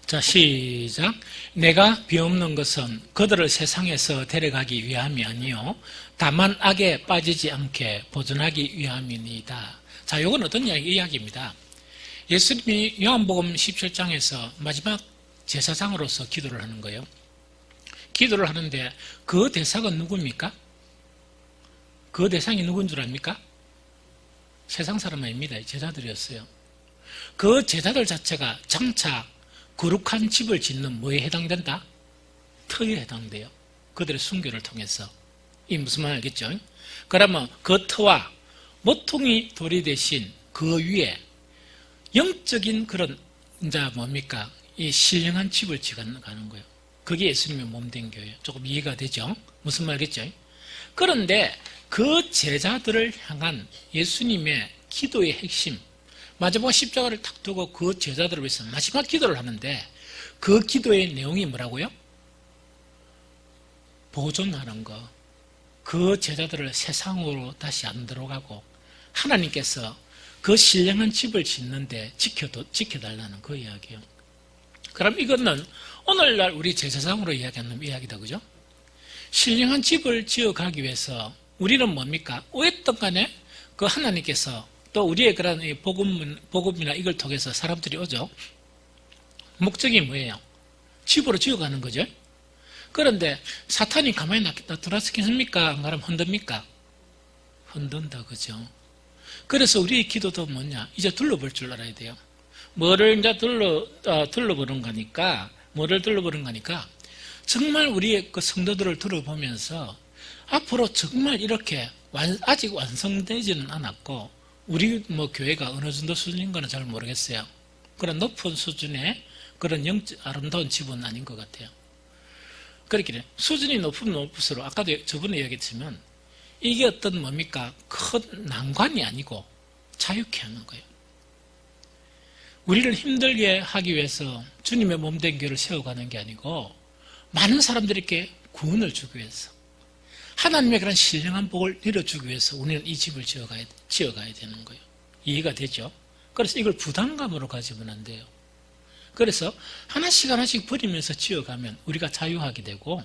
자, 시작. 내가 비옵는 것은 그들을 세상에서 데려가기 위함이 아니요 다만 악에 빠지지 않게 보존하기 위함이니이다. 자, 이건 어떤 이야기입니다. 예수님이 요한복음 17장에서 마지막 제사장으로서 기도를 하는 거예요. 기도를 하는데 그 대상은 누굽니까? 그 대상이 누군 줄 압니까? 세상 사람 아닙니다. 제자들이었어요. 그 제자들 자체가 장차 거룩한 집을 짓는 뭐에 해당된다? 터에 해당돼요. 그들의 순교를 통해서. 이 무슨 말 알겠죠? 그러면 그 터와 모퉁이 돌이 대신 그 위에 영적인 그런 이제 뭡니까? 이 신령한 집을 지어가는 거예요. 그게 예수님의 몸된 교회예요. 조금 이해가 되죠? 무슨 말 알겠죠? 그런데 그 제자들을 향한 예수님의 기도의 핵심, 마지막 십자가를 탁 두고 그 제자들을 위해서 마지막 기도를 하는데 그 기도의 내용이 뭐라고요? 보존하는 거. 그 제자들을 세상으로 다시 안 들어가고 하나님께서 그 신령한 집을 짓는데 지켜달라는 그 이야기예요. 그럼 이거는 오늘날 우리 제사장으로 이야기하는 이야기다. 그죠? 신령한 집을 지어가기 위해서 우리는 뭡니까? 어쨌든 간에 그 하나님께서 또 우리의 그런 복음이나 이걸 통해서 사람들이 오죠. 목적이 뭐예요? 집으로 지어가는 거죠. 그런데 사탄이 가만히 놔두겠습니까? 안 그러면 흔듭니까? 흔든다. 그죠? 그래서 우리의 기도도 뭐냐? 이제 둘러볼 줄 알아야 돼요. 뭐를 이제 둘러보는 거니까, 뭐를 둘러보는 거니까, 정말 우리의 그 성도들을 둘러보면서 앞으로 정말 이렇게 아직 완성되지는 않았고, 우리 교회가 어느 정도 수준인 거는 잘 모르겠어요. 그런 높은 수준의 그런 아름다운 집은 아닌 것 같아요. 그렇게 수준이 높으면 높을수록 아까도 저번에 이야기했지만 이게 어떤 뭡니까? 큰 난관이 아니고 자유케 하는 거예요. 우리를 힘들게 하기 위해서 주님의 몸된 교회를 세워가는 게 아니고 많은 사람들에게 구원을 주기 위해서 하나님의 그런 신령한 복을 내려주기 위해서 우리는 이 집을 지어가야 되는 거예요. 이해가 되죠? 그래서 이걸 부담감으로 가지면 안 돼요. 그래서 하나씩 버리면서 지어가면 우리가 자유하게 되고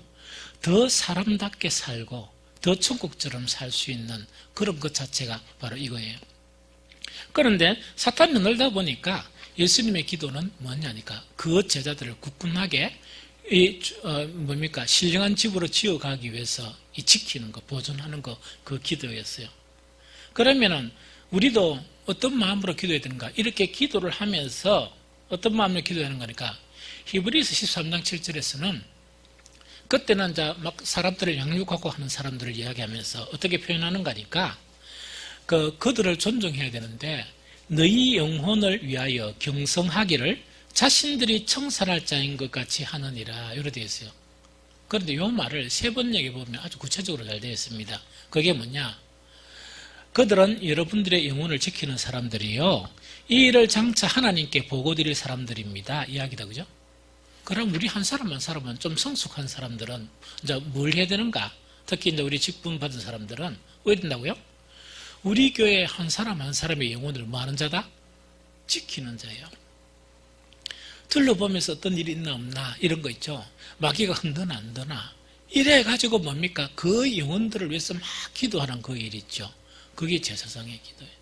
더 사람답게 살고 더 천국처럼 살 수 있는 그런 것 자체가 바로 이거예요. 그런데 사탄이 늘다 보니까 예수님의 기도는 뭐냐니까 그 제자들을 굳건하게 신령한 집으로 지어가기 위해서 이 지키는 거, 보존하는 거, 그 기도였어요. 그러면은 우리도 어떤 마음으로 기도해야 되는가? 이렇게 기도를 하면서 어떤 마음으로 기도하는 거니까 히브리서 13장 7절에서는 그때는 이제 막 사람들을 양육하고 하는 사람들을 이야기하면서 어떻게 표현하는가니까 그들을 존중해야 되는데 너희 영혼을 위하여 경성하기를 자신들이 청산할 자인 것 같이 하느니라 이렇게 되어 있어요. 그런데 이 말을 세 번 얘기해보면 아주 구체적으로 잘 되어 있습니다. 그게 뭐냐? 그들은 여러분들의 영혼을 지키는 사람들이요 이 일을 장차 하나님께 보고드릴 사람들입니다. 이야기다, 그죠? 그럼 우리 한 사람 한 사람은 좀 성숙한 사람들은 이제 뭘 해야 되는가? 특히 이제 우리 직분 받은 사람들은 왜 된다고요? 우리 교회 한 사람 한 사람의 영혼을 뭐 하는 자다? 지키는 자예요. 둘러보면서 어떤 일이 있나 없나 이런 거 있죠. 마귀가 흔드나 안 드나 이래가지고 뭡니까? 그 영혼들을 위해서 막 기도하는 그 일 있죠. 그게 제사장의 기도예요.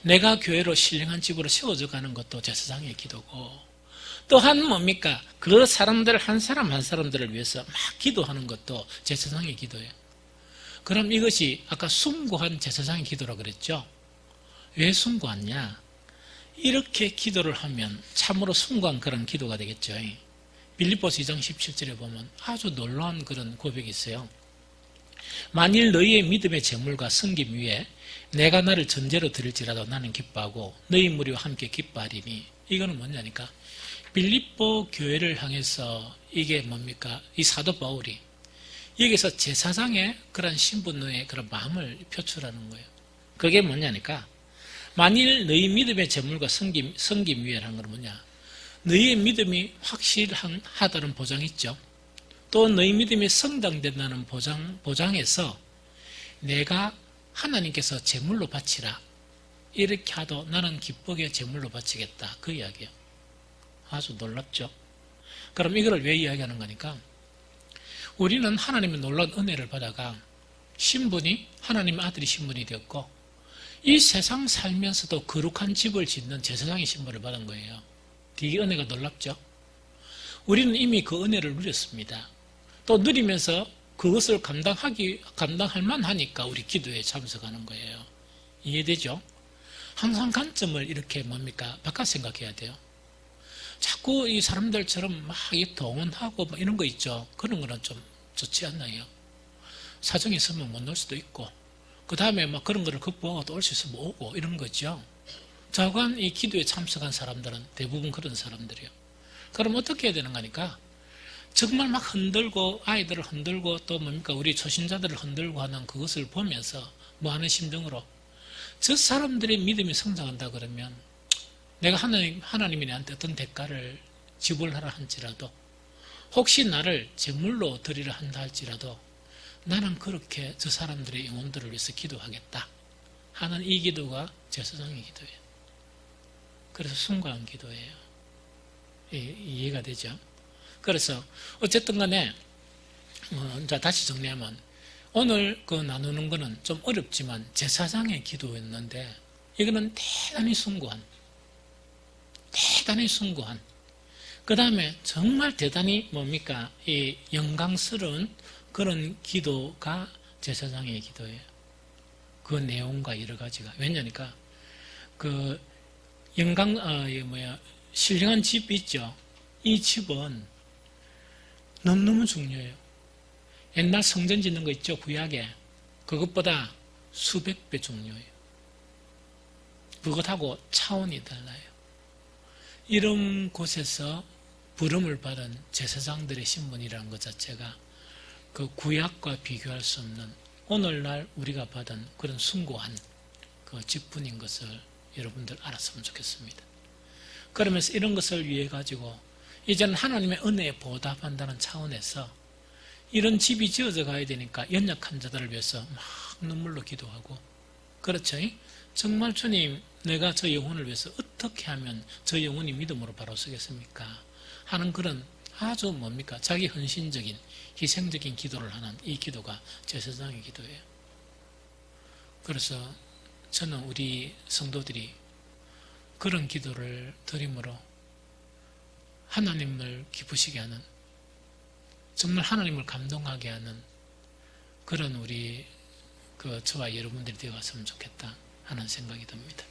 내가 교회로 신령한 집으로 세워져 가는 것도 제사장의 기도고 또한 뭡니까? 그 사람들 한 사람 한 사람들을 위해서 막 기도하는 것도 제사장의 기도예요. 그럼 이것이 아까 숭고한 제사장의 기도라고 그랬죠. 왜 숭고하냐? 이렇게 기도를 하면 참으로 숭고한 그런 기도가 되겠죠. 빌립보서 2장 17절에 보면 아주 놀라운 그런 고백이 있어요. 만일 너희의 믿음의 제물과 섬김 위에 내가 나를 전제로 드릴지라도 나는 기뻐하고 너희 무리와 함께 기뻐하리니 이거는 뭐냐니까 빌립보 교회를 향해서 이게 뭡니까? 이 사도 바울이 여기서 제사장의 그런 신분의 그런 마음을 표출하는 거예요. 그게 뭐냐니까 만일 너희 믿음의 제물과 섬김 위에라는 건 뭐냐? 너희의 믿음이 확실하다는 보장이 있죠. 또 너희 믿음이 성장된다는 보장에서 내가 하나님께서 제물로 바치라 이렇게 하도 나는 기쁘게 제물로 바치겠다 그 이야기예요. 아주 놀랍죠. 그럼 이걸 왜 이야기하는 거니까 우리는 하나님의 놀라운 은혜를 받아가 신분이 하나님의 아들이 신분이 되었고 이 세상 살면서도 거룩한 집을 짓는 제사장의 신분을 받은 거예요. 이 은혜가 놀랍죠. 우리는 이미 그 은혜를 누렸습니다. 또 누리면서 그것을 감당할 만하니까 우리 기도에 참석하는 거예요. 이해되죠? 항상 관점을 이렇게 바꿔 생각해야 돼요. 자꾸 이 사람들처럼 막 동원하고 이런 거 있죠. 그런 거는 좀 좋지 않나요? 사정이 있으면 못 놀 수도 있고, 그 다음에 막 그런 거를 극복하고 또 올 수 있으면 오고 이런 거죠. 저간 이 기도에 참석한 사람들은 대부분 그런 사람들이에요. 그럼 어떻게 해야 되는 거니까? 정말 막 흔들고, 아이들을 흔들고, 또 우리 초신자들을 흔들고 하는 그것을 보면서 뭐 하는 심정으로 저 사람들의 믿음이 성장한다 그러면 내가 하나님이 나한테 어떤 대가를 지불하라 할지라도 혹시 나를 제물로 드리려 한다 할지라도 나는 그렇게 저 사람들의 영혼들을 위해서 기도하겠다 하는 이 기도가 제사장의 기도예요. 그래서 숭고한 기도예요. 이해가 되죠? 그래서 어쨌든 간에 다시 정리하면 오늘 나누는 거는 좀 어렵지만 제사장의 기도였는데 이거는 대단히 숭고한 그 다음에 정말 대단히 이 영광스러운 그런 기도가 제사장의 기도예요. 그 내용과 여러 가지가. 왜냐니까 신령한 집이 있죠. 이 집은 너무너무 중요해요. 옛날 성전 짓는 거 있죠. 구약에. 그것보다 수백 배 중요해요. 그것하고 차원이 달라요. 이런 곳에서 부름을 받은 제사장들의 신분이라는 것 자체가 그 구약과 비교할 수 없는 오늘날 우리가 받은 그런 숭고한 그 직분인 것을 여러분들 알았으면 좋겠습니다. 그러면서 이런 것을 위해 가지고 이제는 하나님의 은혜에 보답한다는 차원에서 이런 집이 지어져 가야 되니까 연약한 자들을 위해서 막 눈물로 기도하고, 그렇죠? 정말 주님, 내가 저 영혼을 위해서 어떻게 하면 저 영혼이 믿음으로 바로 서겠습니까? 하는 그런 아주 뭡니까? 자기 헌신적인 희생적인 기도를 하는 이 기도가 제사장의 기도예요. 그래서 저는 우리 성도들이 그런 기도를 드림으로 하나님을 기쁘시게 하는, 정말 하나님을 감동하게 하는 그런 우리 저와 여러분들이 되어갔으면 좋겠다 하는 생각이 듭니다.